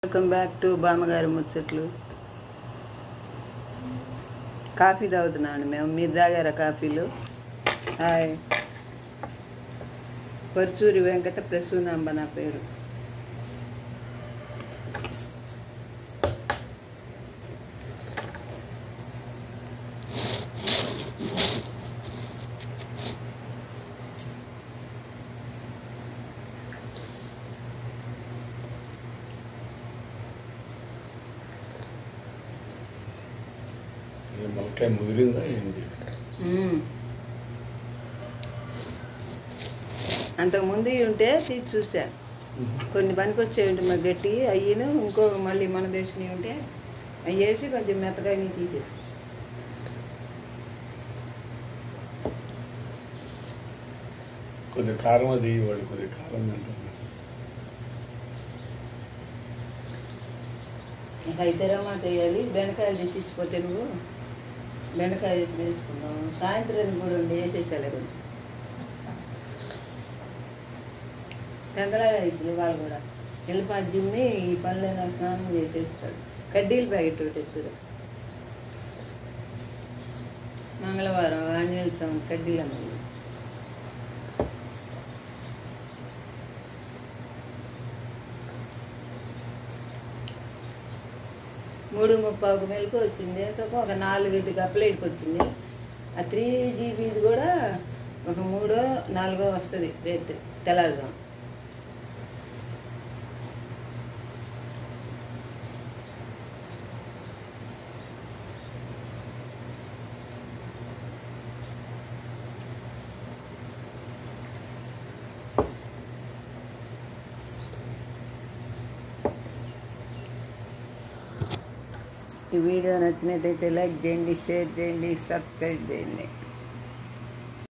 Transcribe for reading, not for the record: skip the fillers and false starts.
Welcome back to బామ్మగారి ముచ్చట్లు. Coffee తాగుతున్నామండి మేము. మీరు తాగారా కాఫీలు? హాయ్, పరుచూరి వెంకట ప్రసూనాంబ నా పేరు. మొలకాయ ముదిరిందా ఏంటి? అంతకుముందు ఉంటే తీసి చూసా, కొన్ని పనికి వచ్చేవి మరి గట్టి అయ్యిను. ఇంకొక మళ్ళీ మన దేశం ఉంటే అవి వేసి కొంచెం మెత్తగా తీసేసి కొద్దిగా కారం అది వాడు కొద్దిగా కారం తింటాను. హైదరాబాద్ వేయాలి. బెండకాయలు తెచ్చిపోతే నువ్వు బెండకాయ వేసుకున్నావు. సాయంత్రం కూడా ఉండి వేసేసాలే కొంచెం పెందలాగా అవుతుంది. వాళ్ళు కూడా ఎల్లిపాటి జిమ్మి ఈ పనులైనా స్నానం చేసేస్తాడు. కడ్డీలు ప్యాకెట్ ఒకటి ఎత్తురు. మంగళవారం ఆంజనేయ స్వామి కడ్డీలు అమ్మాయి. మూడు 30 మెలకు వచ్చింది. సో ఒక 4 కప్లైట్కి వచ్చింది. ఆ 3 జీబీది కూడా ఒక 3-4 వస్తుంది రేట్ తెల్లారుదాం. ఈ వీడియో నచ్చినట్టయితే లైక్ చేయండి, షేర్ చేయండి, సబ్స్క్రైబ్ చేయండి.